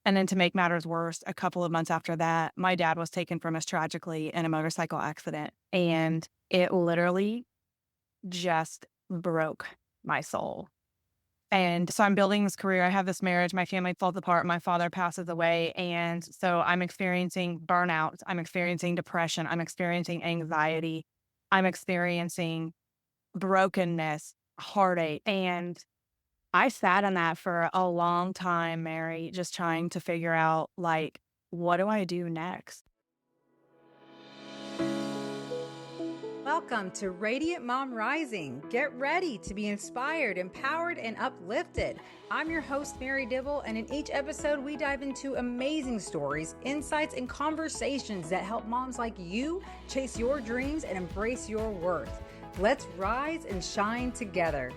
And then to make matters worse, a couple of months after that, my dad was taken from us tragically in a motorcycle accident. And it literally just broke my soul. And so I'm building this career. I have this marriage. My family falls apart. My father passes away. And so I'm experiencing burnout. I'm experiencing depression. I'm experiencing anxiety. I'm experiencing brokenness, heartache. And I sat on that for a long time, Mary, just trying to figure out, like, what do I do next? Welcome to Radiant Mom Rising. Get ready to be inspired, empowered, and uplifted. I'm your host, Mary Dibble, and in each episode, we dive into amazing stories, insights, and conversations that help moms like you chase your dreams and embrace your worth. Let's rise and shine together.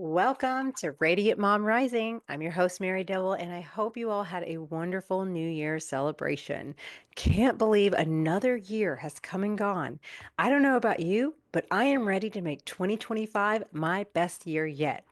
Welcome to Radiant Mom Rising. I'm your host, Mary Dibble, and I hope you all had a wonderful New Year's celebration. Can't believe another year has come and gone. I don't know about you, but I am ready to make 2025 my best year yet.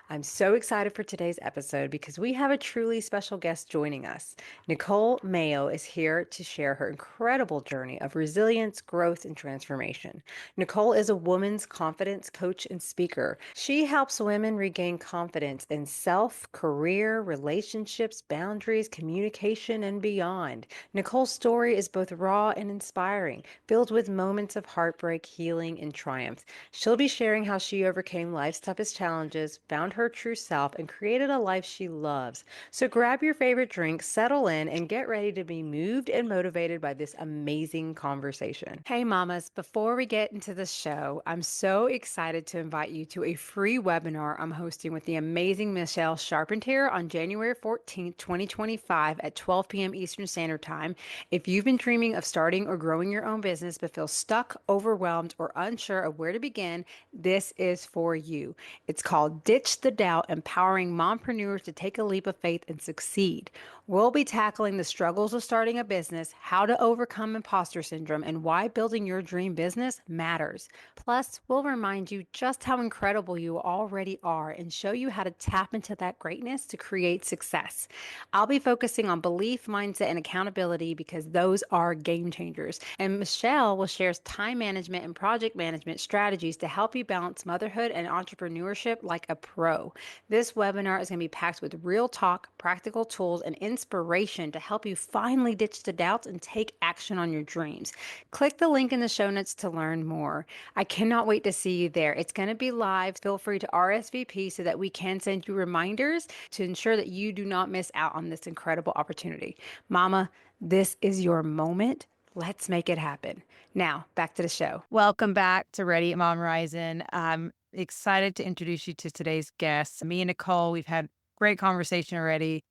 I'm so excited for today's episode because we have a truly special guest joining us. Nicole Mayo is here to share her incredible journey of resilience, growth, and transformation. Nicole is a woman's confidence coach and speaker. She helps women regain confidence in self, career, relationships, boundaries, communication, and beyond. Nicole's story is both raw and inspiring, filled with moments of heartbreak, healing, and triumph. She'll be sharing how she overcame life's toughest challenges, found her true self, and created a life she loves. So grab your favorite drink, settle in, and get ready to be moved and motivated by this amazing conversation. Hey, mamas, before we get into the show, I'm so excited to invite you to a free webinar I'm hosting with the amazing Michelle Charpentier on January 14th, 2025 at 12 p.m. Eastern Standard Time. If you've been dreaming of starting or growing your own business but feel stuck, overwhelmed, or unsure of where to begin, this is for you. It's called Ditch the Doubt, Empowering Mompreneurs to Take a Leap of Faith and Succeed. We'll be tackling the struggles of starting a business, how to overcome imposter syndrome, and why building your dream business matters. Plus, we'll remind you just how incredible you already are and show you how to tap into that greatness to create success. I'll be focusing on belief, mindset, and accountability because those are game changers. And Michelle will share time management and project management strategies to help you balance motherhood and entrepreneurship like a pro. This webinar is going to be packed with real talk, practical tools, and inspiration to help you finally ditch the doubts and take action on your dreams. Click the link in the show notes to learn more. I cannot wait to see you there. It's going to be live. Feel free to RSVP so that we can send you reminders to ensure that you do not miss out on this incredible opportunity. Mama, this is your moment. Let's make it happen. Now, back to the show. Welcome back to Radiant Mom Rising. I'm excited to introduce you to today's guest. Me and Nicole, we've had great conversation already.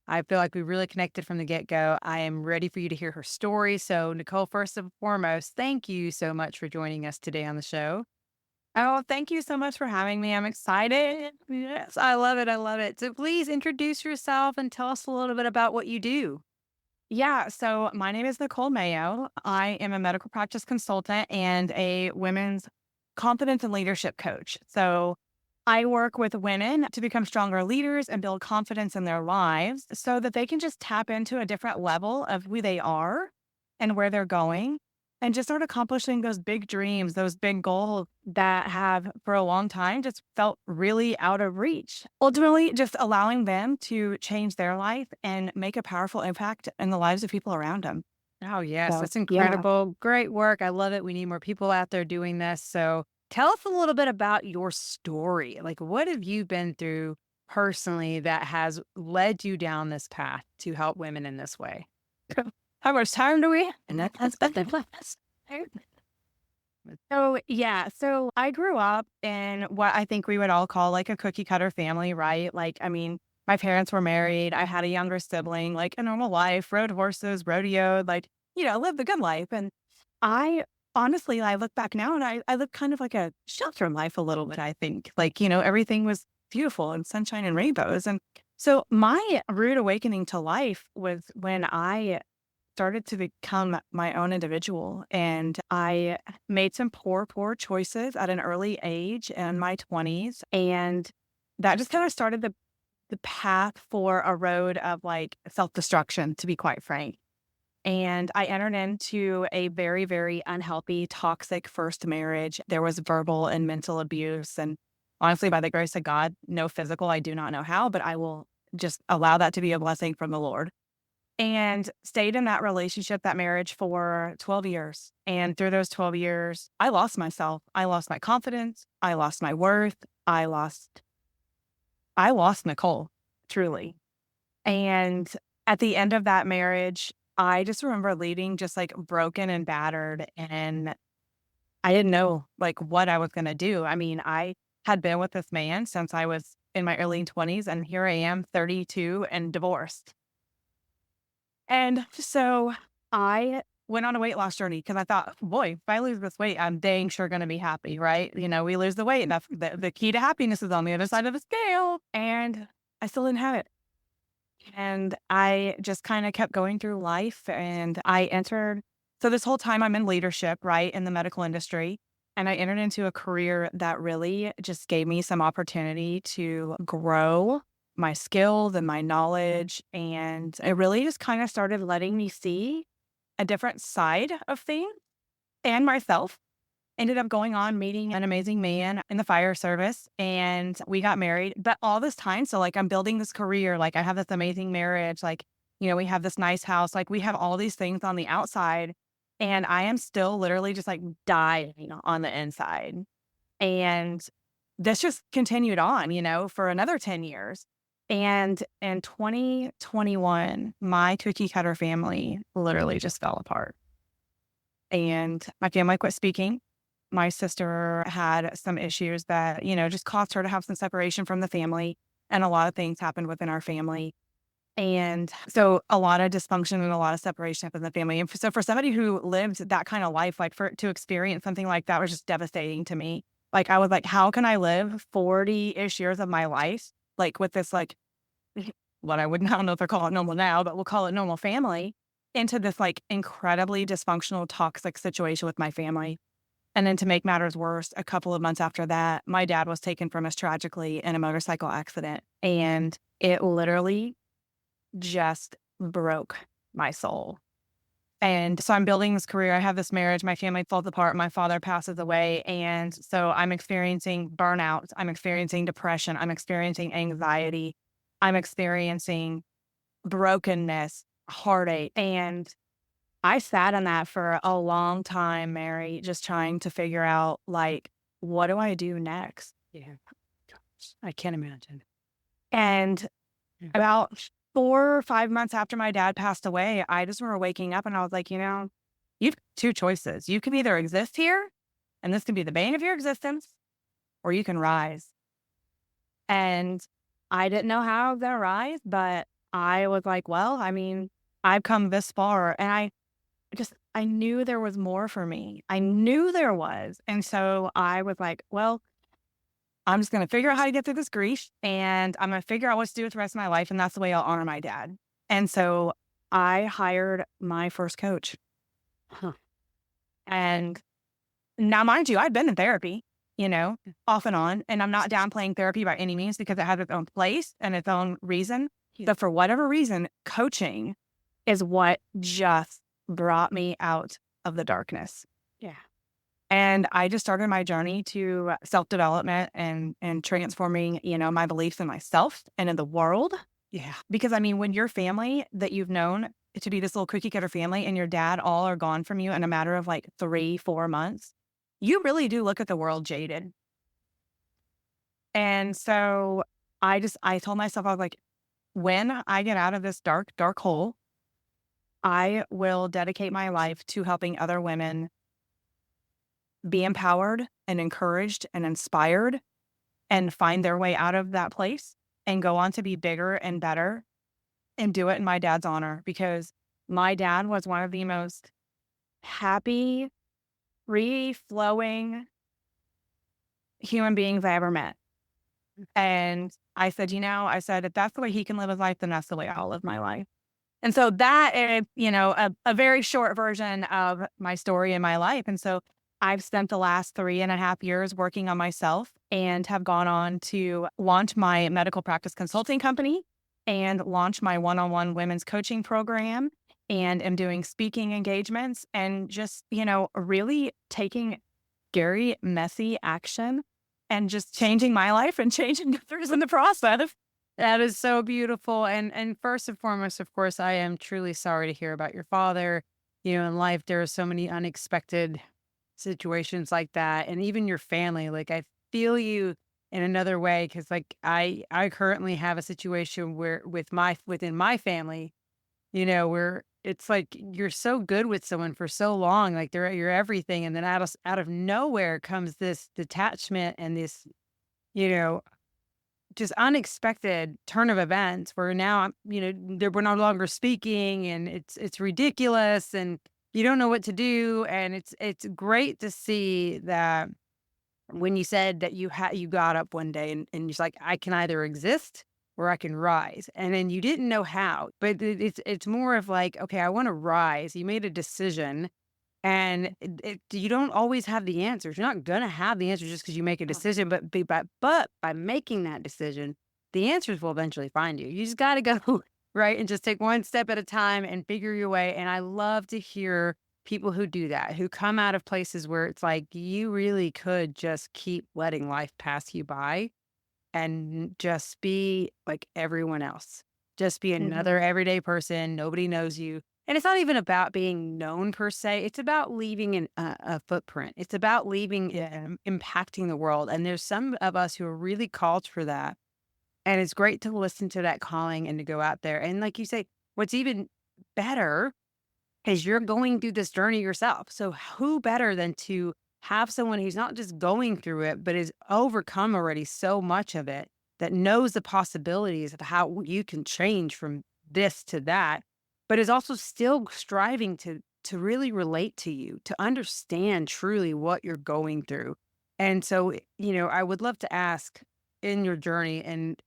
I feel like we really connected from the get-go. I am ready for you to hear her story. So, Nicole, first and foremost, thank you so much for joining us today on the show. Oh, thank you so much for having me. I'm excited. Yes, I love it. I love it. So please introduce yourself and tell us a little bit about what you do. Yeah, so my name is Nicole Mayo. I am a medical practice consultant and a women's confidence and leadership coach. So I work with women to become stronger leaders and build confidence in their lives so that they can just tap into a different level of who they are and where they're going and just start accomplishing those big dreams, those big goals that have for a long time just felt really out of reach. Ultimately, just allowing them to change their life and make a powerful impact in the lives of people around them. Oh, yes. So, That's yeah. incredible. Great work. I love it. We need more people out there doing this. So tell us a little bit about your story. Like, what have you been through personally that has led you down this path to help women in this way? How much time do we? And that's left. So, yeah. So I grew up in what I think we would all call like a cookie cutter family, right? Like, I mean, my parents were married. I had a younger sibling, like a normal life, rode horses, rodeoed, like, lived the good life. And I honestly, I look back now and I lived kind of like a sheltered life a little bit, I think. Like, everything was beautiful and sunshine and rainbows. And so my rude awakening to life was when I started to become my own individual. And I made some poor choices at an early age in my 20s. And that just kind of started the path for a road of like self destruction, to be quite frank. And I entered into a very, very unhealthy, toxic first marriage. There was verbal and mental abuse. And honestly, by the grace of God, no physical. I do not know how, but I will just allow that to be a blessing from the Lord. And stayed in that relationship, that marriage for 12 years. And through those 12 years, I lost myself. I lost my confidence. I lost my worth. I lost Nicole, truly. And at the end of that marriage, I just remember leaving just like broken and battered. And I didn't know like what I was going to do. I mean, I had been with this man since I was in my early 20s, and here I am, 32 and divorced. And so I went on a weight loss journey because I thought, boy, if I lose this weight, I'm dang sure going to be happy, right? We lose the weight, and that's the key to happiness is on the other side of the scale. And I still didn't have it. And I just kind of kept going through life, and I entered. So this whole time I'm in leadership, right, in the medical industry. And I entered into a career that really just gave me some opportunity to grow my skills and my knowledge. And it really just kind of started letting me see a different side of things and myself. Ended up going on meeting an amazing man in the fire service, and we got married. But all this time, so like I'm building this career, like I have this amazing marriage, like, we have this nice house, like we have all these things on the outside. And I am still literally just like dying on the inside. And this just continued on, for another 10 years. And in 2021, my cookie cutter family literally just fell apart. And my family quit speaking. My sister had some issues that, just caused her to have some separation from the family. And a lot of things happened within our family. And so a lot of dysfunction and a lot of separation within the family. And so for somebody who lived that kind of life, like for to experience something like that was just devastating to me. Like I was like, how can I live 40-ish years of my life like with this like what I don't know if they're calling it normal now, but we'll call it normal family into this like incredibly dysfunctional, toxic situation with my family. And then to make matters worse, a couple of months after that, my dad was taken from us tragically in a motorcycle accident. And it literally just broke my soul. And so I'm building this career. I have this marriage. My family falls apart. My father passes away. And so I'm experiencing burnout. I'm experiencing depression. I'm experiencing anxiety. I'm experiencing brokenness, heartache. And I sat in that for a long time, Mary, just trying to figure out, like, what do I do next? Yeah. I can't imagine. And Yeah. about 4 or 5 months after my dad passed away, I just remember waking up and I was like, you've two choices. You can either exist here, and this can be the bane of your existence, or you can rise. And I didn't know how I was gonna rise, but I was like, well, I mean, I've come this far, and I knew there was more for me. I knew there was. And so I was like, well, I'm just going to figure out how to get through this grief, and I'm going to figure out what to do with the rest of my life. And that's the way I'll honor my dad. And so I hired my first coach. Huh. And now, mind you, I'd been in therapy, off and on. And I'm not downplaying therapy by any means because it has its own place and its own reason. Yeah. But for whatever reason, coaching is what just brought me out of the darkness. Yeah. And I just started my journey to self-development and transforming, my beliefs in myself and in the world. Yeah. Because I mean, when your family that you've known to be this little cookie cutter family and your dad all are gone from you in a matter of like 3-4 months, you really do look at the world jaded. And so I told myself, I was like, when I get out of this dark, dark hole, I will dedicate my life to helping other women be empowered and encouraged and inspired and find their way out of that place and go on to be bigger and better and do it in my dad's honor, because my dad was one of the most happy, free flowing human beings I ever met. And I said, if that's the way he can live his life, then that's the way I'll live my life. And so that is, a very short version of my story in my life. And so I've spent the last 3.5 years working on myself and have gone on to launch my medical practice consulting company and launch my one-on-one women's coaching program and am doing speaking engagements and just, really taking scary, messy action and just changing my life and changing others in the process. That is so beautiful. And first and foremost, of course, I am truly sorry to hear about your father. In life there are so many unexpected situations like that. And even your family. Like I feel you in another way because like I currently have a situation where within my family, where it's like you're so good with someone for so long, like they're your everything, and then out of nowhere comes this detachment and this, you know, just unexpected turn of events where now we're no longer speaking, and it's ridiculous, and you don't know what to do, and it's great to see that when you said that you got up one day and you're just like, I can either exist or I can rise. And then you didn't know how, but it's more of like, okay, I want to rise. You made a decision, and you don't always have the answers. You're not gonna have the answers just because you make a decision, but by making that decision, the answers will eventually find you. You just got to go right and just take one step at a time and figure your way. And I love to hear people who do that, who come out of places where it's like you really could just keep letting life pass you by and just be like everyone else. Just be Mhm. another everyday person. Nobody knows you. And it's not even about being known per se. It's about leaving a footprint. It's about leaving, impacting the world. And there's some of us who are really called for that. And it's great to listen to that calling and to go out there. And like you say, what's even better is you're going through this journey yourself. So who better than to have someone who's not just going through it, but is overcome already so much of it, that knows the possibilities of how you can change from this to that, but is also still striving to really relate to you, to understand truly what you're going through. And so, I would love to ask in your journey and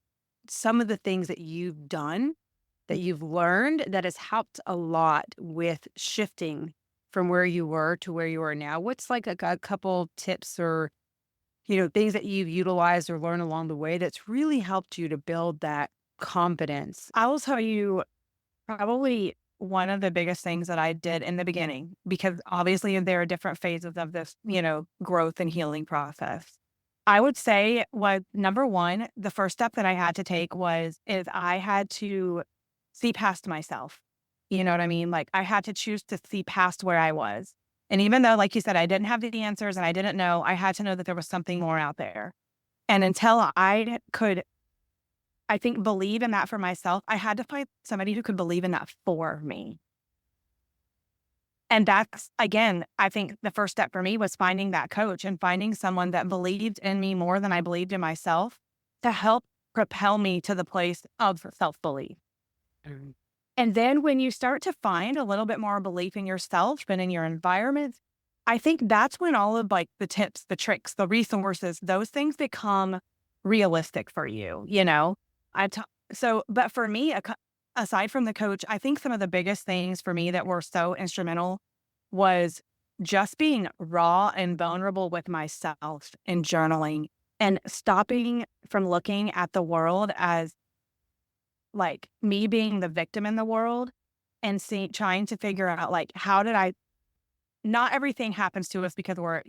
some of the things that you've done, that you've learned, that has helped a lot with shifting from where you were to where you are now. What's like a couple tips or, things that you've utilized or learned along the way that's really helped you to build that confidence? I will tell you probably one of the biggest things that I did in the beginning, because obviously there are different phases of this, growth and healing process. I would say was number one, the first step that I had to take is I had to see past myself. You know what I mean? Like I had to choose to see past where I was. And even though, like you said, I didn't have the answers and I didn't know, I had to know that there was something more out there. And until I could, I think, believe in that for myself, I had to find somebody who could believe in that for me. And that's, again, I think the first step for me was finding that coach and finding someone that believed in me more than I believed in myself to help propel me to the place of self belief. Mm. And then when you start to find a little bit more belief in yourself and in your environment, I think that's when all of like the tips, the tricks, the resources, those things become realistic for you, I ta- so, but for me, aside from the coach, I think some of the biggest things for me that were so instrumental was just being raw and vulnerable with myself and journaling and stopping from looking at the world as like me being the victim in the world and trying to figure out like how did I not everything happens to us because we're,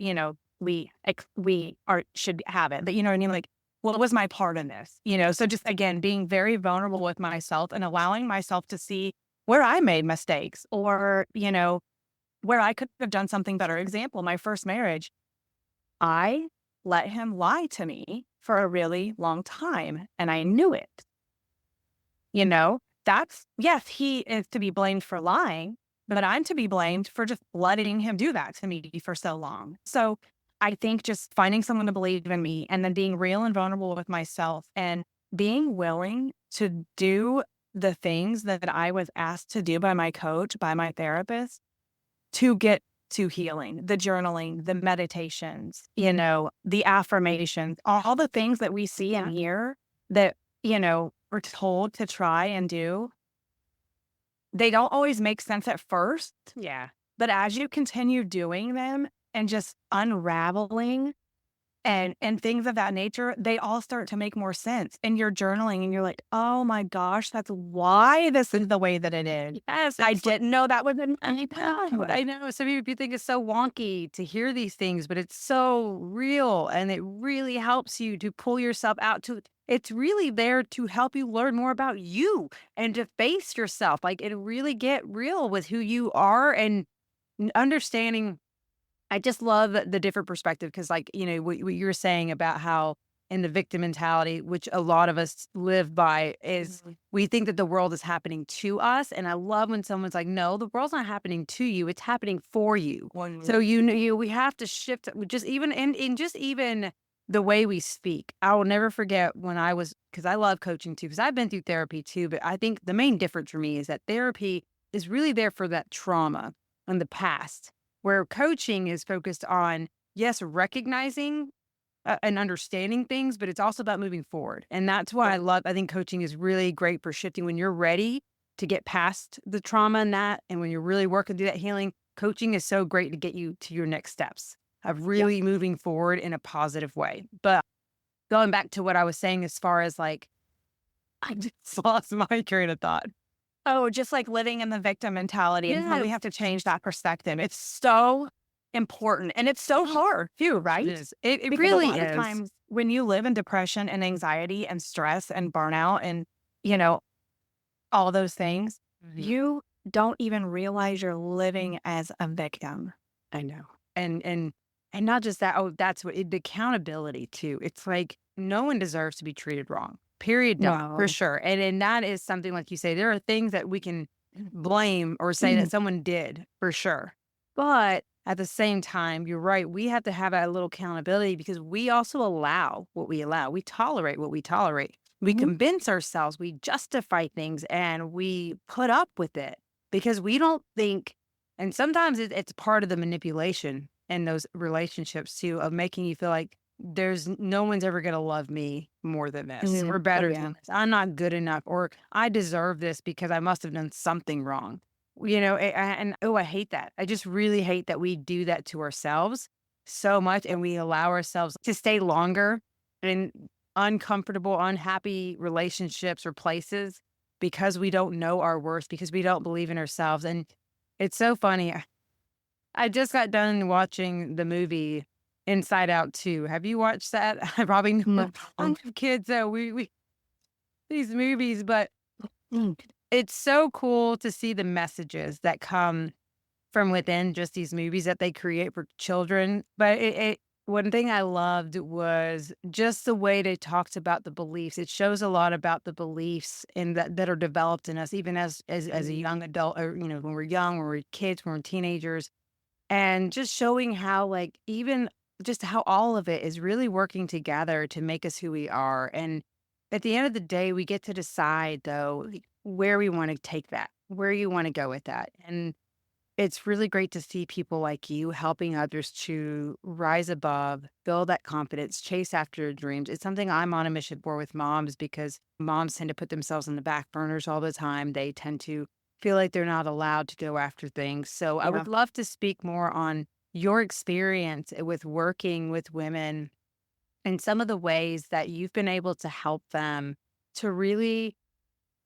we are should have it. But you know what I mean? Like, what was my part in this? So just again, being very vulnerable with myself and allowing myself to see where I made mistakes or, where I could have done something better. Example, my first marriage, I let him lie to me for a really long time and I knew it. You know, that's, yes, he is to be blamed for lying, but I'm to be blamed for just letting him do that to me for so long. So I think just finding someone to believe in me and then being real and vulnerable with myself and being willing to do the things that I was asked to do by my coach, by my therapist to get to healing, the journaling, the meditations, the affirmations, all the things that we see and hear that, we're told to try and do. they don't always make sense at first, Yeah. but as you continue doing them and just unraveling and things of that nature, they all start to make more sense. And you're journaling and you're like, "Oh my gosh, that's why this is the way that it is. Yes, I it's didn't know that was in my I know some people think it's so wonky to hear these things, but it's so real and it really helps you to pull yourself out to it's really there to help you learn more about you and to face yourself. Like it really get real with who you are and understanding. I just love the different perspective because, like, what you were saying about how in the victim mentality, which a lot of us live by, is Mhm. we think that the world is happening to us. And I love when someone's like, no, the world's not happening to you, it's happening for you. So, we have to shift just even in just even the way we speak. I will never forget when because I love coaching too, because I've been through therapy too. But I think the main difference for me is that therapy is really there for that trauma in the past where coaching is focused on, yes, recognizing and understanding things, but it's also about moving forward. And that's why I think coaching is really great for shifting when you're ready to get past the trauma and that. And when you're really working through that healing, coaching is so great to get you to your next steps of Yeah. really moving forward in a positive way. But going back to what I was saying, as far as like, I just lost my train of thought. Oh, just like living in the victim mentality and how we Yes. have to change that perspective. It's so important and it's so hard too, It right? is. It Because a really lot of is. times when you live in depression and anxiety and stress and burnout and, you know, all those things, Mhm. you don't even realize you're living as a victim. I know. And not just that, oh, that's the accountability too. It's like no one deserves to be treated wrong. Period. Done. For No. sure. And that is something like you say, there are things that we can blame or say that someone did for sure. But at the same time, you're right. We have to have a little accountability because we also allow what we allow. We tolerate what we tolerate. We Mhm. convince ourselves, we justify things and we put up with it because we don't think and sometimes it's part of the manipulation in those relationships too, of making you feel like no one's ever going to love me more than this Mhm. or Oh, better yeah. than this. I'm not good enough or I deserve this because I must have done something wrong. And oh, I hate that. I just really hate that we do that to ourselves so much and we allow ourselves to stay longer in uncomfortable, unhappy relationships or places because we don't know our worth, because we don't believe in ourselves. And it's so funny. I just got done watching the movie Inside Out 2. Have you watched that? I probably know No. I have kids, so we these movies, but Mm. it's so cool to see the messages that come from within just these movies that they create for children. But it one thing I loved was just the way they talked about the beliefs. It shows a lot about the beliefs in that are developed in us, even as a young adult, or when we're young, when we're kids, when we're teenagers and just showing how, like, even just how all of it is really working together to make us who we are. And at the end of the day, we get to decide, though, like, where we want to take that, where you want to go with that. And it's really great to see people like you helping others to rise above, build that confidence, chase after their dreams. It's something I'm on a mission for with moms because moms tend to put themselves in the back burners all the time. They tend to feel like they're not allowed to go after things. So I Yeah. would love to speak more on your experience with working with women and some of the ways that you've been able to help them to really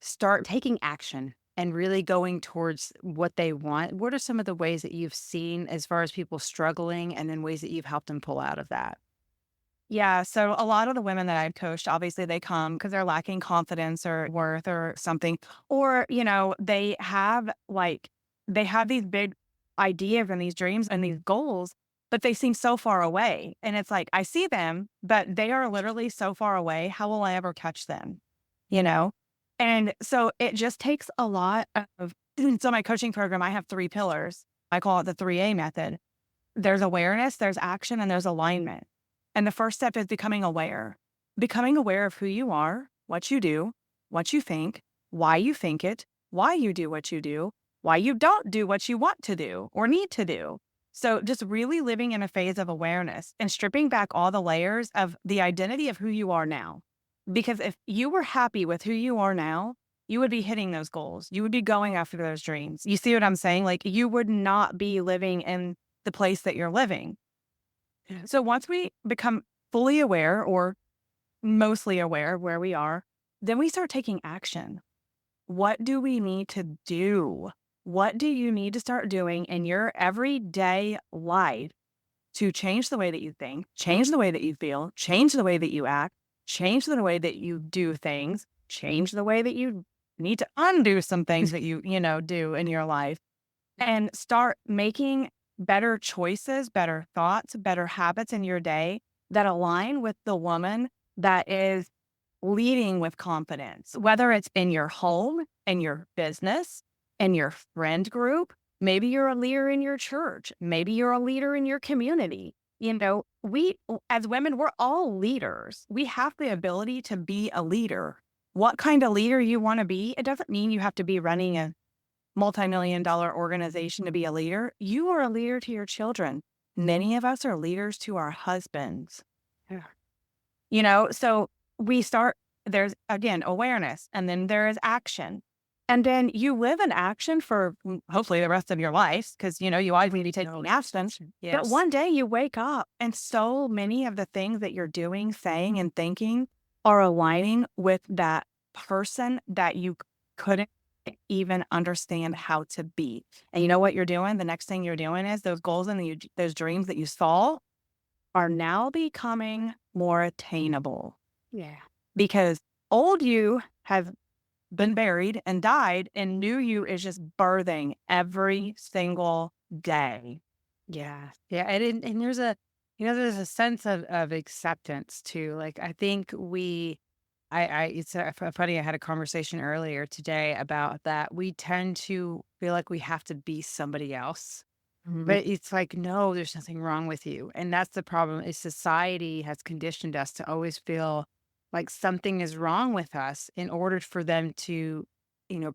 start taking action and really going towards what they want. What are some of the ways that you've seen as far as people struggling and then ways that you've helped them pull out of that? Yeah. So a lot of the women that I've coached, obviously they come because they're lacking confidence or worth or something. Or, they have these big ideas and these dreams and these goals, but they seem so far away. And it's like, I see them, but they are literally so far away. How will I ever catch them? You know? And so it just takes a lot of, so my coaching program, I have 3 pillars. I call it the 3A method. There's awareness, there's action, and there's alignment. And the first step is becoming aware of who you are, what you do, what you think it, why you do what you do, why you don't do what you want to do or need to do. So just really living in a phase of awareness and stripping back all the layers of the identity of who you are now. Because if you were happy with who you are now, you would be hitting those goals. You would be going after those dreams. You see what I'm saying? Like, you would not be living in the place that you're living. Yeah. So once we become fully aware or mostly aware of where we are, then we start taking action. What do we need to do? What do you need to start doing in your everyday life to change the way that you think, change the way that you feel, change the way that you act, change the way that you do things, change the way that you need to undo some things that you do in your life, and start making better choices, better thoughts, better habits in your day that align with the woman that is leading with confidence, whether it's in your home, in your business, in your friend group. Maybe you're a leader in your church. Maybe you're a leader in your community. We as women, we're all leaders. We have the ability to be a leader. What kind of leader you want to be, it doesn't mean you have to be running a multi-million-dollar organization to be a leader. You are a leader to your children. Many of us are leaders to our husbands. So we start, there's again awareness, and then there is action. And then you live in action for hopefully the rest of your life, because you always need to be taking action. But one day you wake up and so many of the things that you're doing, saying, and thinking are aligning with that person that you couldn't even understand how to be. And you know what you're doing? The next thing you're doing is those goals and those dreams that you saw are now becoming more attainable, Yeah. because old you has been buried and died, and new you is just birthing every single day. Yeah. Yeah. And there's a sense of acceptance too. Like, I think funny. I had a conversation earlier today about that. We tend to feel like we have to be somebody else, but it's like, no, there's nothing wrong with you. And that's the problem, is society has conditioned us to always feel like something is wrong with us in order for them to,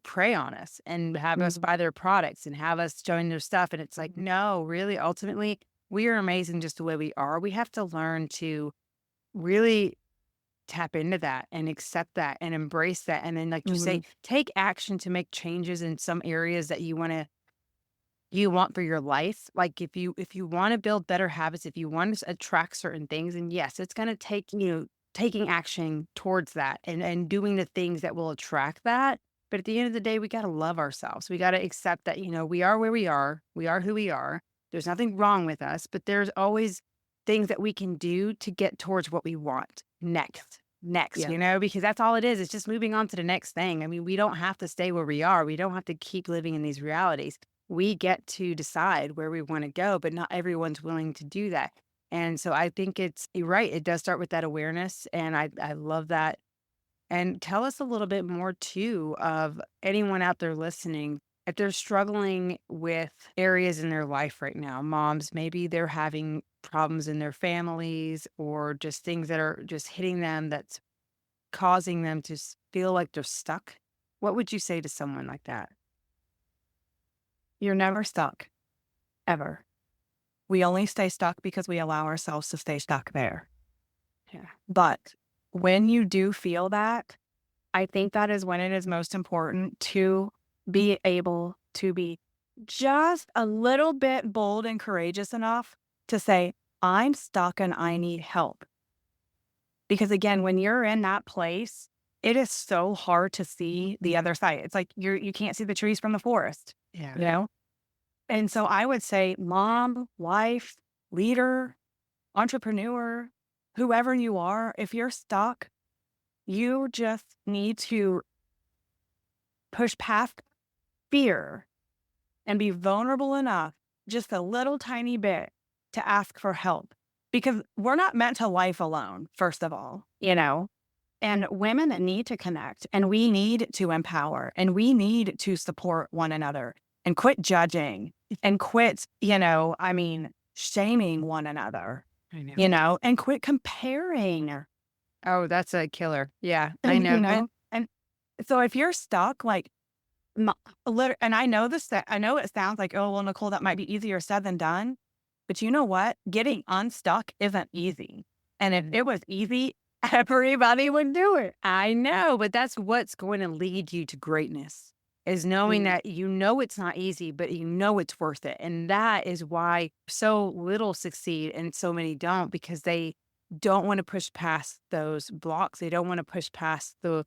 prey on us and have us buy their products and have us join their stuff. And it's like, no, really, ultimately, we are amazing just the way we are. We have to learn to really tap into that and accept that and embrace that. And then, like you say, take action to make changes in some areas that you want for your life. Like, if you want to build better habits, if you want to attract certain things, and yes, it's going to take, taking action towards that and doing the things that will attract that. But at the end of the day, we got to love ourselves. We got to accept that, we are where we are. We are who we are. There's nothing wrong with us, but there's always things that we can do to get towards what we want next, Yeah. because that's all it is. It's just moving on to the next thing. I mean, we don't have to stay where we are. We don't have to keep living in these realities. We get to decide where we want to go, but not everyone's willing to do that. And so I think you're right. It does start with that awareness. And I love that. And tell us a little bit more too of anyone out there listening. If they're struggling with areas in their life right now, moms, maybe they're having problems in their families or just things that are just hitting them that's causing them to feel like they're stuck. What would you say to someone like that? You're never stuck, ever. We only stay stuck because we allow ourselves to stay stuck there. Yeah. But when you do feel that, I think that is when it is most important to be able to be just a little bit bold and courageous enough to say, I'm stuck and I need help. Because again, when you're in that place, it is so hard to see the other side. It's like you can't see the trees from the forest, Yeah. you know? And so I would say, mom, wife, leader, entrepreneur, whoever you are, if you're stuck, you just need to push past fear and be vulnerable enough, just a little tiny bit, to ask for help. Because we're not meant to life alone, first of all, and women need to connect, and we need to empower, and we need to support one another, and quit judging and quit, shaming one another, I know. and quit comparing. Oh, that's a killer. Yeah, I know. And so if you're stuck, like, and I know I know it sounds like, oh, well, Nicole, that might be easier said than done. But you know what? Getting unstuck isn't easy. And if it was easy, Everybody would do it. I know, but that's what's going to lead you to greatness is knowing Mm. that it's not easy, but it's worth it. And that is why so little succeed and so many don't because they don't want to push past those blocks. They don't want to push past the,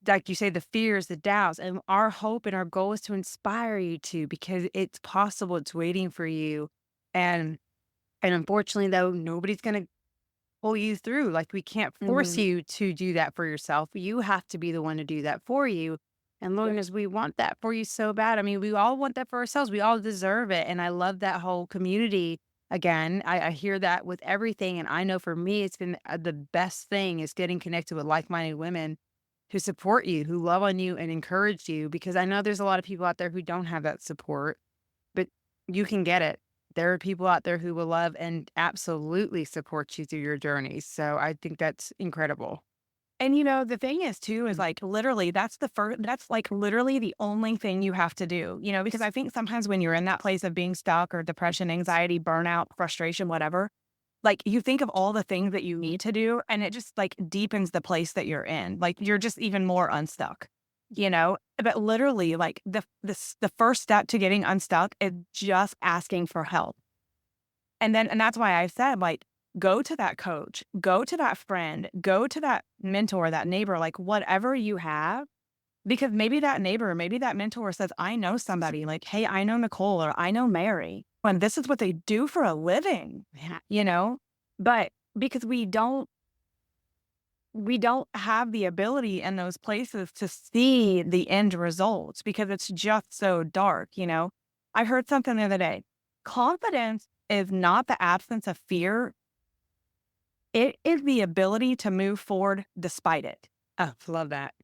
like you say, the fears, the doubts. And our hope and our goal is to inspire you to because it's possible, it's waiting for you. And unfortunately, though, nobody's going to pull you through. Like, we can't force Mhm. you to do that for yourself. You have to be the one to do that for you. And Yep. long as we want that for you so bad, I mean, we all want that for ourselves. We all deserve it. And I love that whole community. Again, I hear that with everything. And I know for me, it's been the best thing is getting connected with like minded women who support you, who love on you and encourage you. Because I know there's a lot of people out there who don't have that support, but you can get it. There are people out there who will love and absolutely support you through your journey. So I think that's incredible. And, the thing is too is, like, literally, that's, like, literally the only thing you have to do, because I think sometimes when you're in that place of being stuck or depression, anxiety, burnout, frustration, whatever, like, you think of all the things that you need to do, and it just, like, deepens the place that you're in. Like, you're just even more unstuck, you know? But literally, like, the first step to getting unstuck is just asking for help. And that's why I said, like, go to that coach, go to that friend, go to that mentor, that neighbor, like, whatever you have, because maybe that neighbor, maybe that mentor says, I know somebody, like, hey, I know Nicole or I know Mary, and this is what they do for a living, Yeah. you know? But because we don't have the ability in those places to see the end results because it's just so dark. I heard something the other day. Confidence is not the absence of fear, it is the ability to move forward despite it. Oh, love that.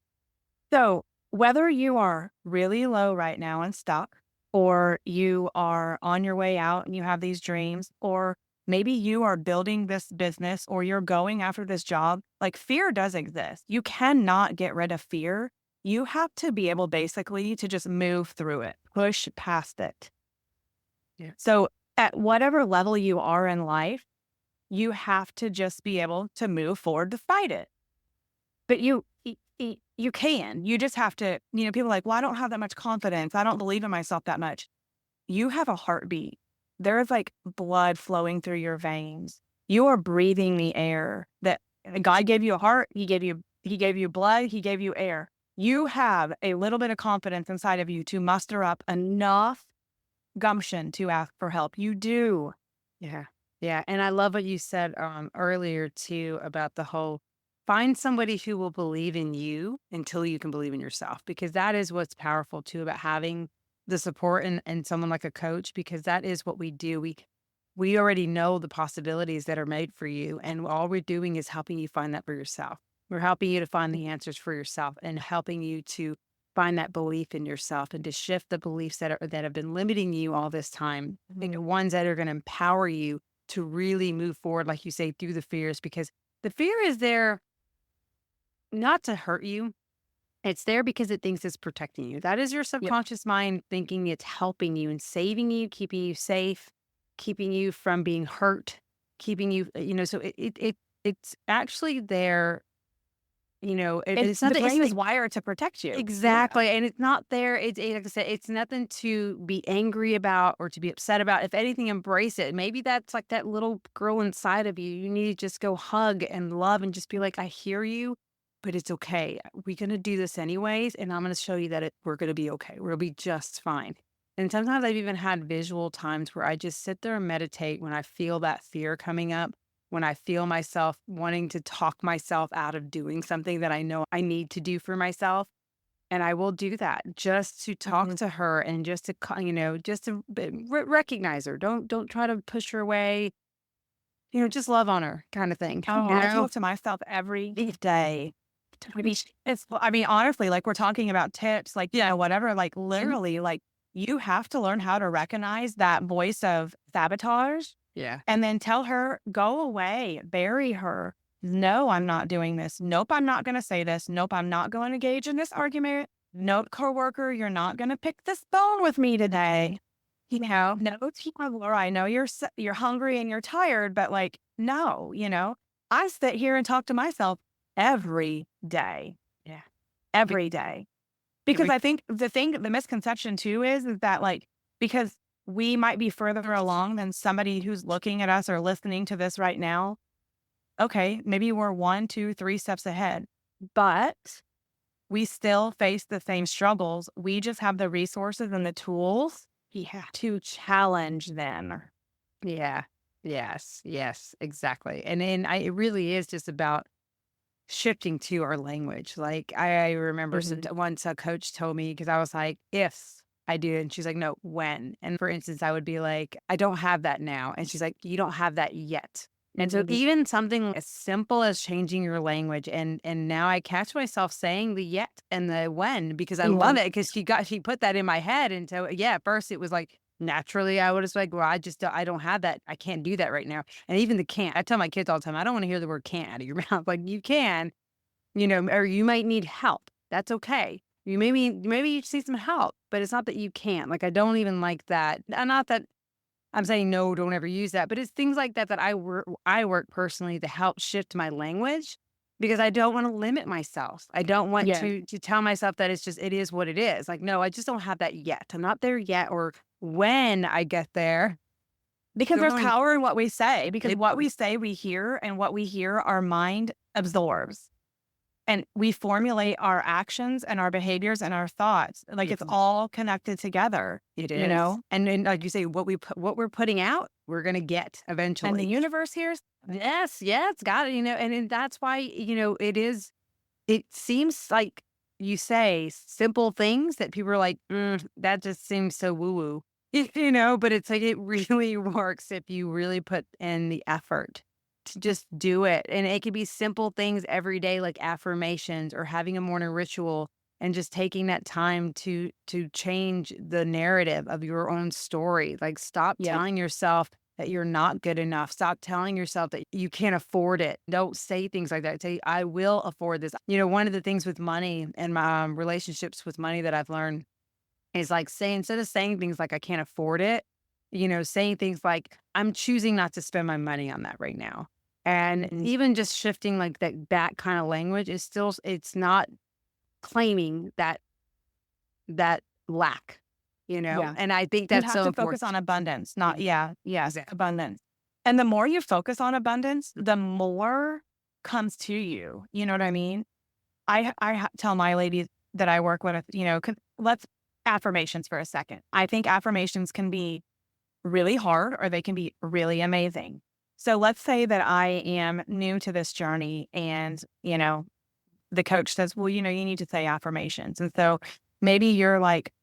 So, whether you are really low right now and stuck, or you are on your way out and you have these dreams, or maybe you are building this business or you're going after this job, like, fear does exist. You cannot get rid of fear. You have to be able basically to just move through it, push past it. Yeah. So, at whatever level you are in life, you have to just be able to move forward to fight it. But you can. You just have to, people are like, well, I don't have that much confidence. I don't believe in myself that much. You have a heartbeat. There is, like, blood flowing through your veins. You are breathing the air that God gave you a heart. He gave you blood. He gave you air. You have a little bit of confidence inside of you to muster up enough gumption to ask for help. You do. Yeah. Yeah. And I love what you said earlier too about the whole find somebody who will believe in you until you can believe in yourself, because that is what's powerful too about having the support and someone like a coach, because that is what we do. We already know the possibilities that are made for you. And all we're doing is helping you find that for yourself. We're helping you to find the answers for yourself and helping you to find that belief in yourself and to shift the beliefs that have been limiting you all this time, and ones that are going to empower you to really move forward, like you say, through the fears, because the fear is there not to hurt you. It's there because it thinks it's protecting you. That is your Yep. subconscious mind thinking it's helping you and saving you, keeping you safe, keeping you from being hurt, keeping you, so it's actually there, it's not The that it's brain like is wired to protect you. Yeah. exactly, and it's not there. Like I said, it's nothing to be angry about or to be upset about. If anything, embrace it. Maybe that's like that little girl inside of you. You need to just go hug and love and just be like, I hear you, but it's okay. We're gonna do this anyways, and I'm gonna show you that we're gonna be okay. We'll be just fine. And sometimes I've even had visual times where I just sit there and meditate when I feel that fear coming up, when I feel myself wanting to talk myself out of doing something that I know I need to do for myself. And I will do that just to talk Mhm. to her and just to, just to recognize her. Don't try to push her away. Just love on her kind of thing. Oh, I talk to myself every day. Honestly, like, we're talking about tips, like, whatever, like, Mhm. literally, like, you have to learn how to recognize that voice of sabotage Yeah. and then tell her, go away, bury her. No, I'm not doing this. Nope, I'm not going to say this. Nope, I'm not going to engage in this argument. Nope, coworker, you're not going to pick this bone with me today. No, Laura, I know you're hungry and you're tired, but, like, no. I sit here and talk to myself every day, Yeah. Be- every day. Can Because we I think the misconception too is that like, because we might be further along than somebody who's looking at us or listening to this right now. Okay, maybe we're 1, 2, 3 steps ahead, but we still face the same struggles. We just have the resources and the tools Yeah. to challenge them. Yeah. Yes. Yes. Exactly. And it really is just about shifting to our language. Like I remember Mhm. once a coach told me because I was like, if I do, and she's like, no, when. And for instance, I would be like, I don't have that now, and she's like, you don't have that yet. And so Mhm. even something as simple as changing your language, and now I catch myself saying the yet and the when because I love Mhm. it because she put that in my head, and so yeah, at first it was like naturally I would have like, well, I don't have that, I can't do that right now. And even the can't, I tell my kids all the time, I don't want to hear the word can't out of your mouth. Like you can, or you might need help. That's okay. Maybe you just need some help, but it's not that you can't. Like I don't even like that. Not that I'm saying no, don't ever use that, but it's things like that that I work personally to help shift my language because I don't want to limit myself. I don't want Yeah. to tell myself that it is what it is. Like no, I just don't have that yet. I'm not there yet, or when I get there, Because there's going power in what we say, because it, what we say we hear, and what we hear our mind absorbs. And we formulate our actions and our behaviors and our thoughts. Like it's all connected together, it you is. know? And like you say, what we're putting out, we're gonna get And the eventually. universe hears. Yes, yeah, it's got it, and that's why, it is it seems like you say simple things that people are like, that just seems so woo-woo. But it's like it really works if you really put in the effort to just do it. And it could be simple things every day, like affirmations or having a morning ritual and just taking that time to change the narrative of your own story. Like stop Yeah. telling yourself that you're not good enough. Stop telling yourself that you can't afford it. Don't say things like that. Say, I will afford this. One of the things with money and my relationships with money that I've learned is like saying, instead of saying things like I can't afford it, saying things like I'm choosing not to spend my money on that right now. And Mhm. even just shifting like that kind of language is still, it's not claiming that lack, Yeah. and I think You that's have so to focus important. on abundance, not, Yeah, yeah, yes, exactly. abundance. And the more you focus on abundance, the more comes to you. You know what I mean? Tell my ladies that I work with, 'cause let's affirmations for a second. I think affirmations can be really hard or they can be really amazing. So let's say that I am new to this journey and, the coach says, well, you need to say affirmations. And so maybe you're like,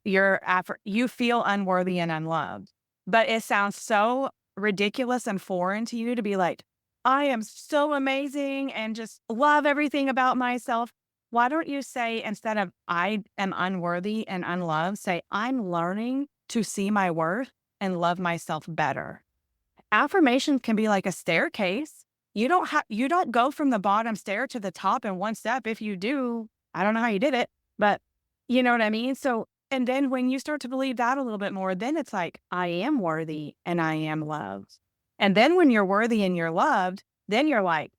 you feel unworthy and unloved, but it sounds so ridiculous and foreign to you to be like, I am so amazing and just love everything about myself. Why don't you say, instead of I am unworthy and unloved, say, I'm learning to see my worth and love myself better. Affirmations can be like a staircase. You don't go from the bottom stair to the top in one step. If you do, I don't know how you did it, but you know what I mean? So, and then when you start to believe that a little bit more, then it's like, I am worthy and I am loved. And then when you're worthy and you're loved, then you're like,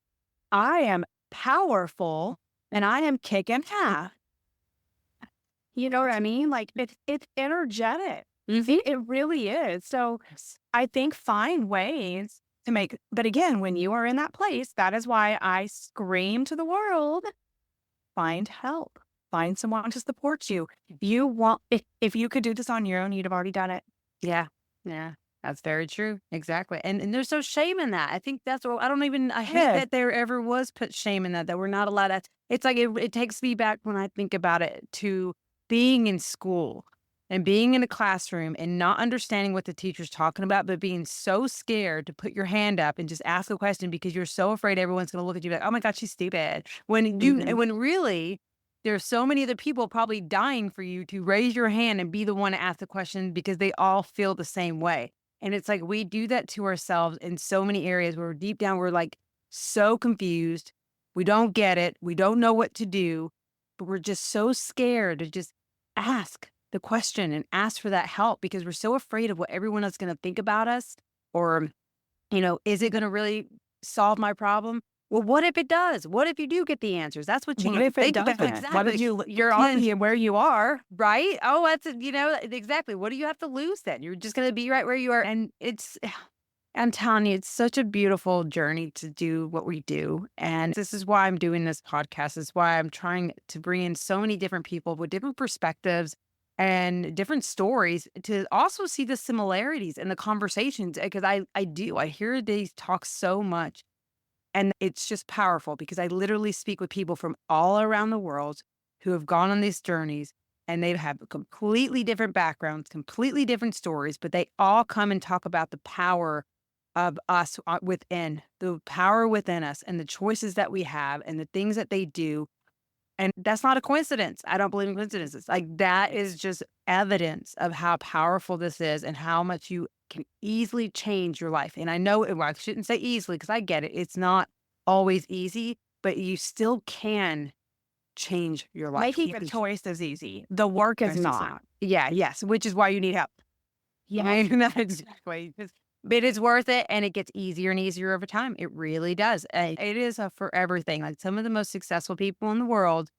I am powerful and I am kicking ass. You know what I mean? Like it's energetic. It really is. So I think find ways to make, but again, when you are in that place, that is why I scream to the world, find help. Find someone to support you. If you could do this on your own, you'd have already done it. Yeah. Yeah. That's very true. Exactly. And there's no shame in that. I think that's what I hate Yes. that there ever was put shame in that we're not allowed to. It's like it takes me back when I think about it to being in school and being in a classroom and not understanding what the teacher's talking about, but being so scared to put your hand up and just ask a question because you're so afraid everyone's going to look at you like, oh my God, she's stupid. Mhm. When really there's so many other people probably dying for you to raise your hand and be the one to ask the question because they all feel the same way. And it's like we do that to ourselves in so many areas where deep down we're like so confused. We don't get it. We don't know what to do, but we're just so scared to just ask the question and ask for that help because we're so afraid of what everyone else is going to think about us or, is it going to really solve my problem. Well, what if it does? What if you do get the answers? That's what you What need to if it think about. doesn't? What did Exactly. you're Yes. already where you are. Right? Oh, exactly. What do you have to lose then? You're just going to be right where you are. And I'm telling you, it's such a beautiful journey to do what we do. And this is why I'm doing this podcast. This is why I'm trying to bring in so many different people with different perspectives and different stories to also see the similarities in the conversations. Because I hear these talks so much. And it's just powerful because I literally speak with people from all around the world who have gone on these journeys, and they have completely different backgrounds, completely different stories, but they all come and talk about the power of us within, the power within us and the choices that we have and the things that they do. And that's not a coincidence. I don't believe in coincidences. Like, that is just evidence of how powerful this is and how much you can easily change your life. And I know, well, I shouldn't say easily because I get it. It's not always easy, but you still can change your life. Making a choice is easy. The work is It's not. Yeah, yes, which is why you need help. Yes. That's exactly. But it's worth it, and it gets easier and easier over time. It really does. It is a forever thing. Like, some of the most successful people in the world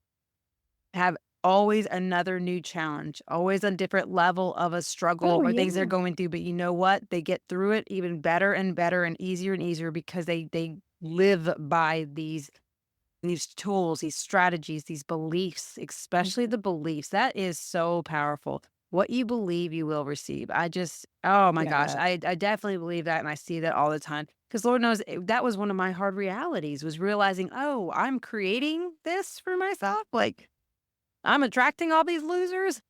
have always another new challenge, always a different level of a struggle Oh, or things they're yeah. going through. But you know what? They get through it even better and better and easier because they live by these tools, these strategies, these beliefs, especially the beliefs. That is so powerful. What you believe, you will receive. Oh my gosh, Yeah. I definitely believe that. And I see that all the time because Lord knows that was one of my hard realities, was realizing, oh, I'm creating this for myself. Like, I'm attracting all these losers.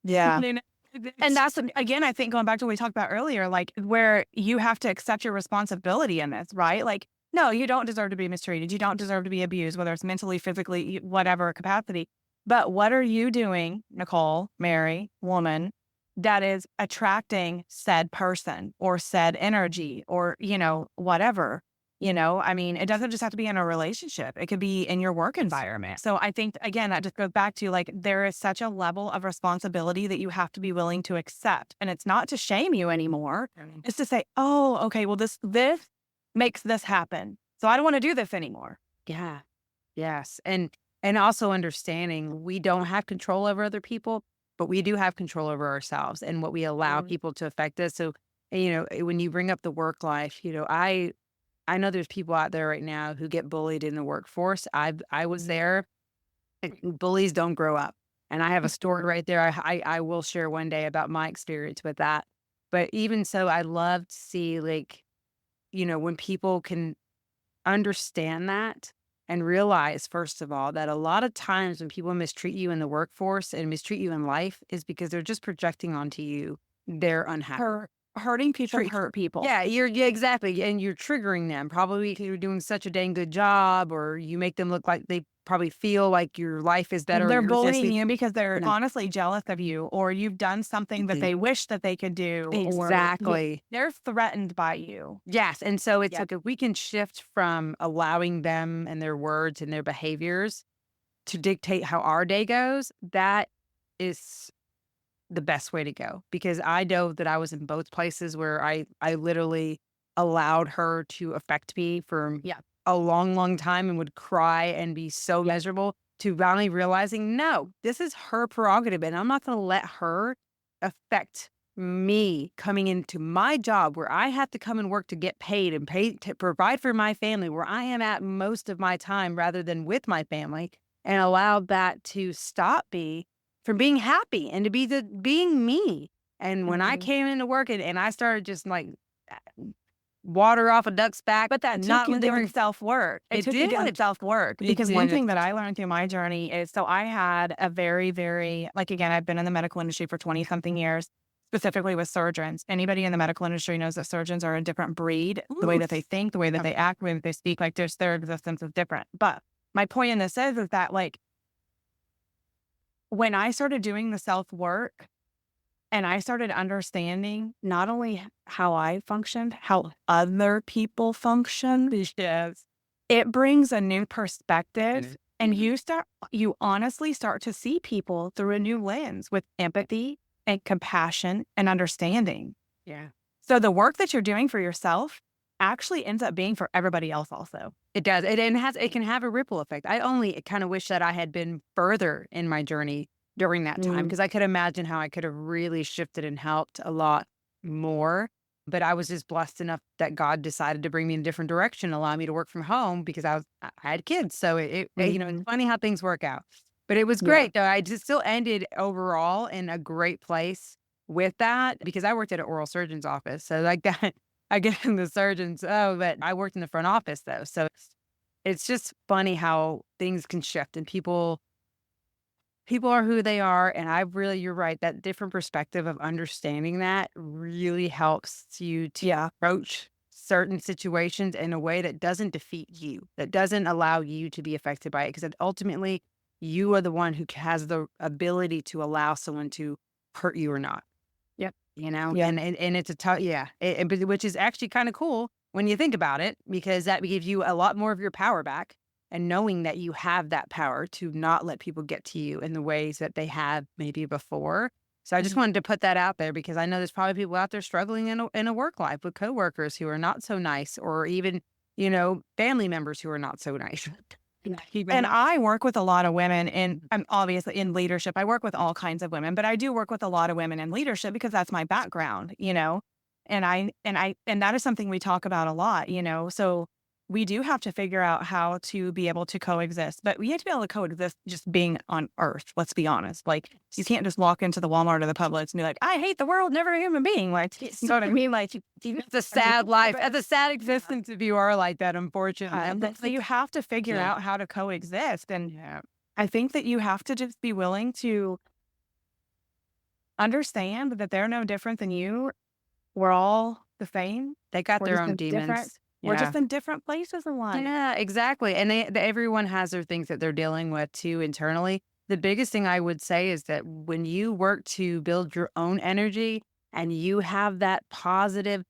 Yeah. You know, And that's, again, I think going back to what we talked about earlier, like where you have to accept your responsibility in this, right? Like, no, you don't deserve to be mistreated. You don't deserve to be abused, whether it's mentally, physically, whatever capacity. But what are you doing, Nicole, Mary, woman, that is attracting said person or said energy or, whatever? I mean, it doesn't just have to be in a relationship. It could be in your work environment. So I think, again, that just goes back to like, there is such a level of responsibility that you have to be willing to accept. And it's not to shame you anymore. It's to say, oh, okay, well, this makes this happen. So I don't want to do this anymore. Yeah. Yes. And also understanding we don't have control over other people, but we do have control over ourselves and what we allow people to affect us. So, when you bring up the work life, I know there's people out there right now who get bullied in the workforce. I was there. Bullies don't grow up. And I have a story right there. I will share one day about my experience with that. But even so, I love to see, like, when people can understand that and realize, first of all, that a lot of times when people mistreat you in the workforce and mistreat you in life is because they're just projecting onto you their unhappiness. Hurting people hurt people. Yeah, exactly. And you're triggering them. Probably because you're doing such a dang good job, or you make them look like they probably feel like your life is better. They're You're just bullying you because they're No. honestly jealous of you, or you've done something that they wish that they could do. Or Exactly. they're threatened by you. Yes. And so it's Yep. like, if we can shift from allowing them and their words and their behaviors to dictate how our day goes, that is the best way to go. Because I know that I was in both places where I literally allowed her to affect me for a long, long time and would cry and be so miserable, to finally realizing, no, this is her prerogative and I'm not going to let her affect me coming into my job where I have to come and work to get paid and pay to provide for my family, where I am at most of my time rather than with my family, and allow that to stop me from being happy and to being me. And when I came into work and I started just like water off a duck's back, But that not took you doing living. self-work. It took you doing did. self-work. It Because one did. thing that I learned through my journey is, so I had a very, very, like, again, I've been in the medical industry for 20 something years, specifically with surgeons. Anybody in the medical industry knows that surgeons are a different breed. The way that they think, the way that they act, the way that they speak, like their existence is different. But my point in this is that, like, when I started doing the self-work and I started understanding not only how I functioned, how other people function, Yes. it brings a new perspective. And you honestly start to see people through a new lens with empathy and compassion and understanding. Yeah. So the work that you're doing for yourself, actually ends up being for everybody else also. It does. It can have a ripple effect. I only kind of wish that I had been further in my journey during that time, Mm. because I could imagine how I could have really shifted and helped a lot more. But I was just blessed enough that God decided to bring me in a different direction, allow me to work from home because I had kids. So it's Mhm. funny how things work out. But it was Yeah. great though. I just still ended overall in a great place with that, because I worked at an oral surgeon's office. So like that, I get in the surgeons. Oh, but I worked in the front office though. So it's just funny how things can shift, and people are who they are. And you're right, that different perspective of understanding that really helps you to Yeah. approach certain situations in a way that doesn't defeat you, that doesn't allow you to be affected by it. Because ultimately, you are the one who has the ability to allow someone to hurt you or not. Yep. You know, Yeah. and it's a tough, yeah, but which is actually kind of cool when you think about it, because that gives you a lot more of your power back, and knowing that you have that power to not let people get to you in the ways that they have maybe before. So I just Mhm. wanted to put that out there, because I know there's probably people out there struggling in a work life with coworkers who are not so nice, or even, family members who are not so nice. Yeah. And I work with a lot of women, and I'm obviously in leadership. I work with all kinds of women, but I do work with a lot of women in leadership because that's my background, you know. And that is something we talk about a lot, you know. So we do have to figure out how to be able to coexist, but we have to be able to coexist just being on Earth. Let's be honest. Like you can't just walk into the Walmart or the Publix and be like, "I hate the world, never a human being." Like, you know what I mean? Like, It's a sad life. It's a sad existence if you are like that, unfortunately. so you have to figure Yeah. out how to coexist. And Yeah. I think that you have to just be willing to understand that they're no different than you. We're all the same. They got We're their just own in different demons. we're Yeah. just in different places in life. Yeah, exactly. And everyone has their things that they're dealing with too internally. The biggest thing I would say is that when you work to build your own energy and you have that positive,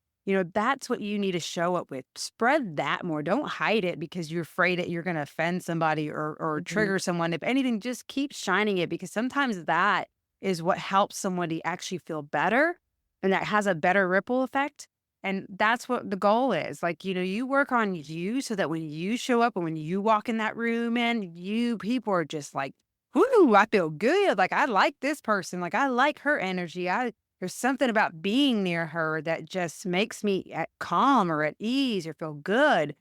that's what you need to show up with. Spread that more. Don't hide it because you're afraid that you're going to offend somebody or Mhm. trigger someone. If anything, just keep shining it, because sometimes that is what helps somebody actually feel better, and that has a better ripple effect. And that's what the goal is. Like, you work on you so that when you show up and when you walk in that room, and people are just like, "Ooh, I feel good. Like, I like this person. Like, I like her energy. There's something about being near her that just makes me at calm or at ease or feel good."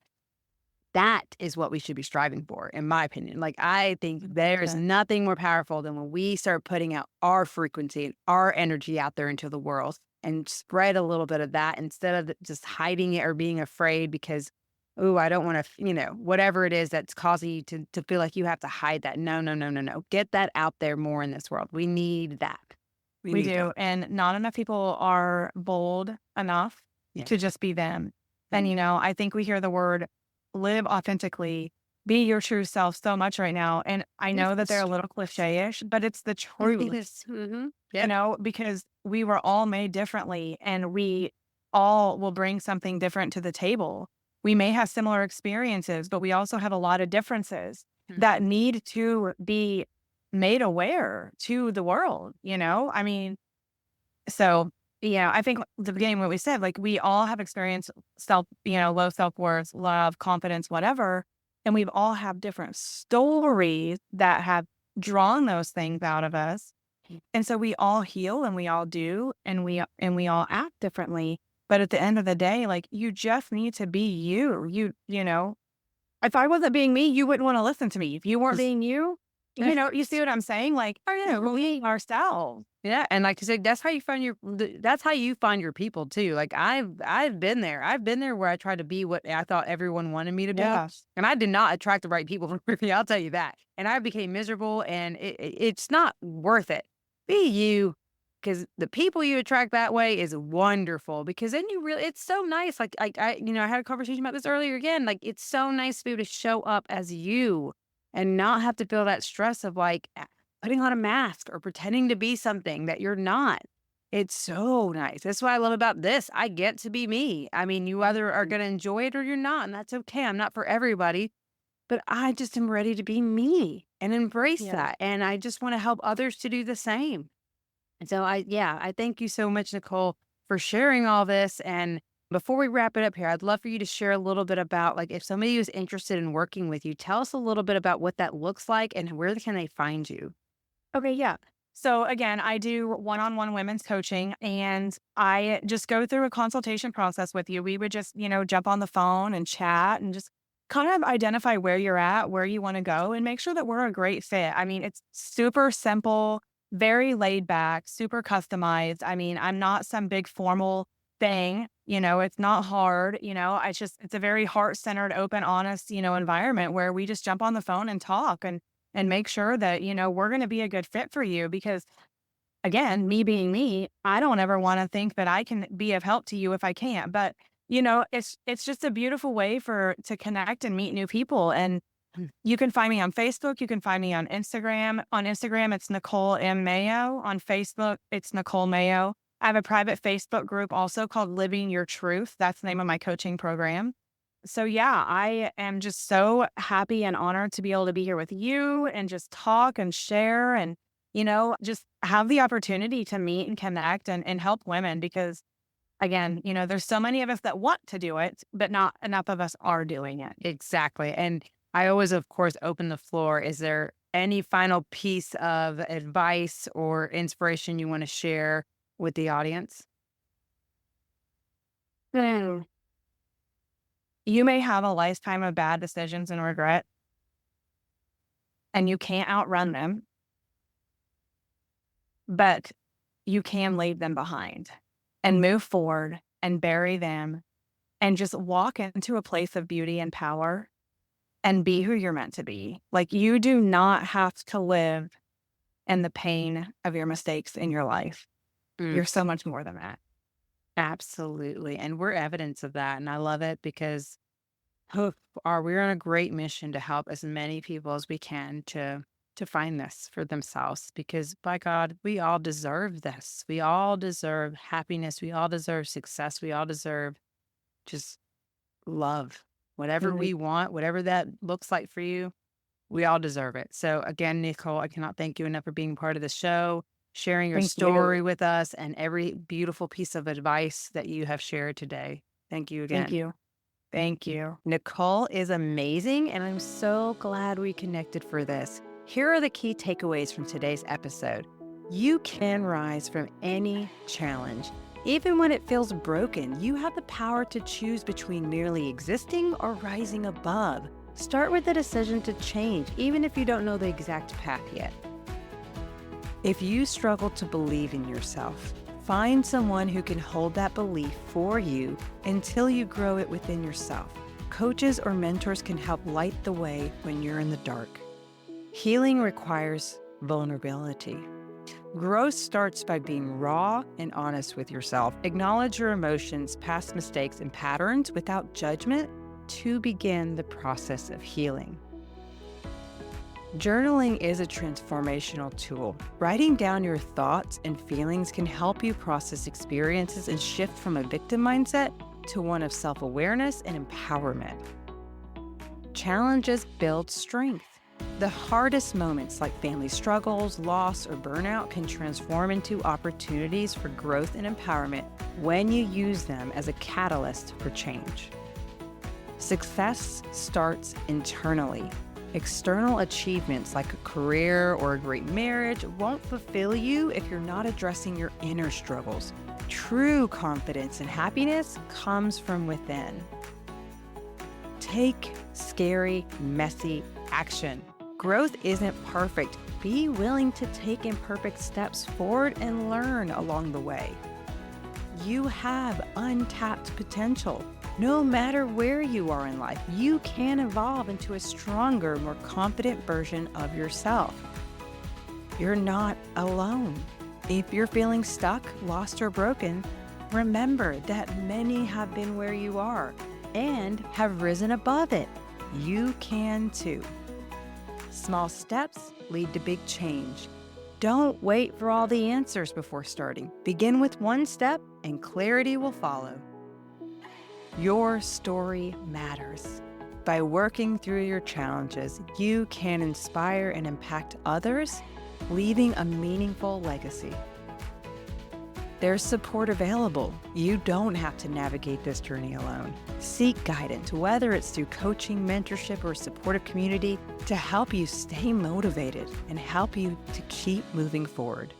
That is what we should be striving for, in my opinion. Like, I think there's 100%. nothing more powerful than when we start putting out our frequency and our energy out there into the world, and spread a little bit of that instead of just hiding it or being afraid because, oh, I don't want to, whatever it is that's causing you to feel like you have to hide that. No, no, no, no, no. Get that out there more in this world. We need that. We We need that. do, and not enough people are bold enough Yeah. to just be them. And, Mm. I think we hear the word live authentically, be your true self so much right now. And I know that they're Yes. a little cliche-ish, but it's the truth, Yes. Yep. because we were all made differently and we all will bring something different to the table. We may have similar experiences, but we also have a lot of differences Mm. that need to be made aware to the world, I mean, so, yeah, I think the beginning what we said, like we all have experienced low self-worth, love, confidence, whatever. And we've all have different stories that have drawn those things out of us. And so we all heal and we all do, and we all act differently. But at the end of the day, like you just need to be you. If I wasn't being me, you wouldn't want to listen to me. If you weren't being you, you see what I'm saying? Like, oh yeah, we're being ourselves. Yeah, and like I said, that's how you find your people too. Like, I've been there. I've been there where I tried to be what I thought everyone wanted me to be, Yeah. and I did not attract the right people for me. I'll tell you that. And I became miserable, and it's not worth it. Be you, because the people you attract that way is wonderful. Because then it's so nice. Like I had a conversation about this earlier again. Like, it's so nice to be able to show up as you and not have to feel that stress of like putting on a mask or pretending to be something that you're not. It's so nice. That's what I love about this. I get to be me. I mean, you either are going to enjoy it or you're not, and that's okay. I'm not for everybody, but I just am ready to be me and embrace Yeah. that. And I just want to help others to do the same. And so I thank you so much, Nicole, for sharing all this. And Before we wrap it up here, I'd love for you to share a little bit about, like, if somebody who's interested in working with you, tell us a little bit about what that looks like and where can they find you? Okay, yeah. So again, I do one-on-one women's coaching and I just go through a consultation process with you. We would just, jump on the phone and chat and just kind of identify where you're at, where you want to go, and make sure that we're a great fit. I mean, it's super simple, very laid back, super customized. I mean, I'm not some big formal thing, it's not hard, it's a very heart-centered, open, honest, environment where we just jump on the phone and talk and make sure that, we're going to be a good fit for you because again, me being me, I don't ever want to think that I can be of help to you if I can't. But, it's just a beautiful way to connect and meet new people. And Mm. you can find me on Facebook, you can find me on Instagram. On Instagram, it's Nicole M. Mayo. On Facebook, it's Nicole Mayo. I have a private Facebook group also called Living Your Truth. That's the name of my coaching program. So yeah, I am just so happy and honored to be able to be here with you and just talk and share and, just have the opportunity to meet and connect and help women because again, there's so many of us that want to do it, but not enough of us are doing it. Exactly. And I always, of course, open the floor. Is there any final piece of advice or inspiration you want to share with the audience? Hmm. You may have a lifetime of bad decisions and regret, and you can't outrun them, but you can leave them behind and move forward and bury them and just walk into a place of beauty and power and be who you're meant to be. Like you do not have to live in the pain of your mistakes in your life. Mm, You're so much more than that. absolutely. And we're evidence of that. And I love it because we're on a great mission to help as many people as we can to find this for themselves because by God, we all deserve this. We all deserve happiness. We all deserve success. We all deserve just love. Whatever Mhm. we want, whatever that looks like for you, we all deserve it. So again, Nicole, I cannot thank you enough for being part of the show, sharing your Thank you. story with us, and every beautiful piece of advice that you have shared today. Thank you Thank again. you. Thank you. Nicole is amazing, and I'm so glad we connected for this. Here are the key takeaways from today's episode. You can rise from any challenge. Even when it feels broken, you have the power to choose between merely existing or rising above. Start with the decision to change, even if you don't know the exact path yet. If you struggle to believe in yourself, find someone who can hold that belief for you until you grow it within yourself. Coaches or mentors can help light the way when you're in the dark. Healing requires vulnerability. Growth starts by being raw and honest with yourself. Acknowledge your emotions, past mistakes, and patterns without judgment to begin the process of healing. Journaling is a transformational tool. Writing down your thoughts and feelings can help you process experiences and shift from a victim mindset to one of self-awareness and empowerment. Challenges build strength. The hardest moments like family struggles, loss, or burnout can transform into opportunities for growth and empowerment when you use them as a catalyst for change. Success starts internally. External achievements like a career or a great marriage won't fulfill you if you're not addressing your inner struggles. True confidence and happiness comes from within. Take scary, messy action. Growth isn't perfect. Be willing to take imperfect steps forward and learn along the way. You have untapped potential. No matter where you are in life, you can evolve into a stronger, more confident version of yourself. You're not alone. If you're feeling stuck, lost, or broken, remember that many have been where you are and have risen above it. You can too. Small steps lead to big change. Don't wait for all the answers before starting. Begin with one step and clarity will follow. Your story matters. By working through your challenges, you can inspire and impact others, leaving a meaningful legacy. There's support available. You don't have to navigate this journey alone. Seek guidance, whether it's through coaching, mentorship, or a supportive community, to help you stay motivated and help you to keep moving forward.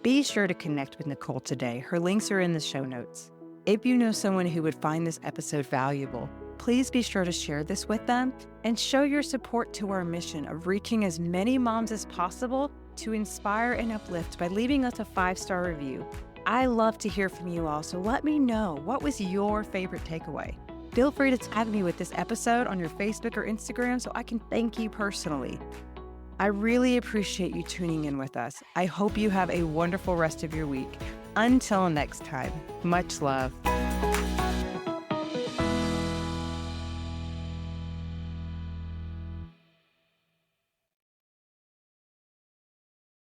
Be sure to connect with Nicole today. Her links are in the show notes. If you know someone who would find this episode valuable, please be sure to share this with them and show your support to our mission of reaching as many moms as possible to inspire and uplift by leaving us a 5-star review. I love to hear from you all, so let me know, what was your favorite takeaway? Feel free to tag me with this episode on your Facebook or Instagram so I can thank you personally. I really appreciate you tuning in with us. I hope you have a wonderful rest of your week. Until next time, much love.